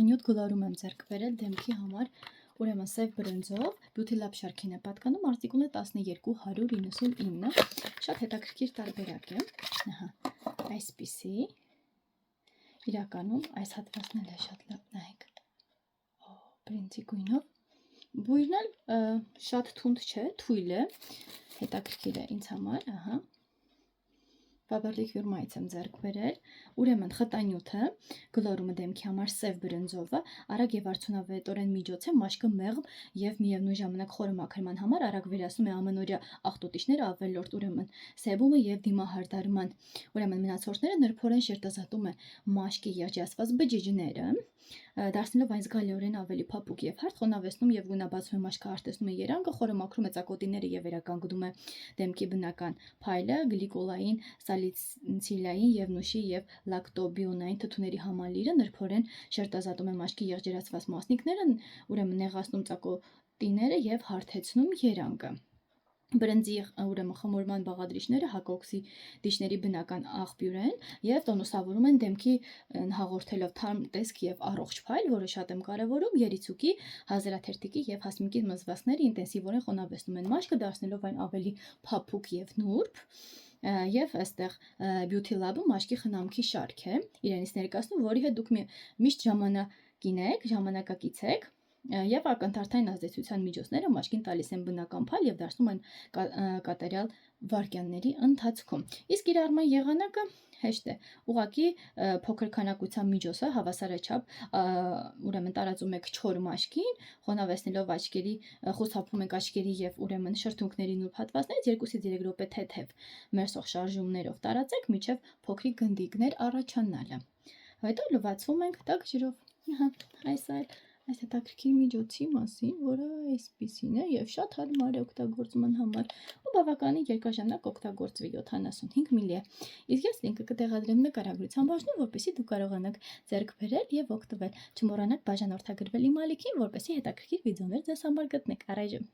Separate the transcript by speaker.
Speaker 1: խտանյութ գլարում եմ ձեռք բերել դեմքի համար, ուրեմն սև բրոնզով, Beauty Lab շարքին է պատկանում, արտիկուլն է 12199, շատ հետաքրքիր տարբերակ է, այսպիսի, իրականում այս հատվածն էլ է շատ լավ, նայեք, բրինձի գույնով, բույրն էլ շատ թունդ չէ, թույլ է, հետաքրքիր է ինձ համար, Faberlic ֆիրմայից եմ ձեռք բերել, ուրեմն խտանյութը, գլորումը դեմքի համար սև բրոնզովը, արագ եւ արդյունավետորեն միջոց է մաշկը մեղմ եւ միևնույն ժամանակ խորը մաքրման համար, արագ վերացնում է ամենօրյա աղտոտիչները, ավելորդ ուրեմն սեբումը եւ դիմահարդարման, ուրեմն մնացորդները նրբորեն շերտազատում է մաշկի երջասված բջիջները, դարձնելով այն զգալիորեն ավելի փափուկ եւ հարթ, խոնավեցնում եւ գունաբացում է մաշկը, արտեսնում է երանգը, խորը մաքրում է ծակոտիները եւ վերականգնում է դեմքի բնական փայլը, գլիկոլային, սալիցիլային եւ նուշի եւ լակտոբիոնային թթուների համալիրը, նրբորեն շերտազատում է մաշկի եղջերացված մասնիկները, ուրեմն նեղացնում ծակոտիները եւ հարթեցնում երանգը։ Բրնձի ուրեմն խմորման բաղադրիչները հակօքսիդիչների բնական աղբյուր են եւ տոնուսավորում են դեմքի հաղորդելով թարմ տեսք եւ առողջ փայլ, որը շատ եմ կարեւորում, երիցուկի, հազարաթերթիկի եւ հասմիկի մզվասները ինտենսիվորեն խոնավեցնում են մաշկը, դարձնելով այն ավելի փափուկ եւ նուրբ։ Եվ այստեղ Beauty Lab-ը մաշկի խնամքի շարք է, իրենից ներկայացնում, որի հետ դուք միշտ ժամանակակից եք, եւ ակնթարթային ազդեցության միջոցները մաշկին տալիս են բնական փայլ եւ դարձնում են կատարյալ վայրկյանների ընթացքում։ Իսկ կիրառման եղանակը հեշտ է, ուղղակի փոքր քանակության միջոցը հավասարաչափ ուրեմն տարածում եք չոր մաշկին, խոնավեցնելով աչքերի, խուսափում եք աչքերի եւ ուրեմն շրթունքների նուրբ հատվածներից 2-ից 3 րոպե թեթև մերսող շարժումներով տարածեք, մինչև փոքրիկ գնդիկներ առաջանալը։ Հետո լվացվում ենք տաք ջրով։ Այս հետաքրքիր միջոցի մասին, որը այսպիսին է եւ շատ հարմար է օգտագործման համար ու բավականին երկարաժամանակ օգտագործվի 75 մլ է։ Իսկ ես լինքը կտեղադրեմ նկարագրության բաժնում, որպեսզի դուք կարողանաք ձեռք բերել եւ օգտվել։ Չմոռանաք բաժանորդագրվել իմ ալիքին, որպեսզի հետաքրքիր վիդեոներ ձեզ համար գտնեք։ Առայժմ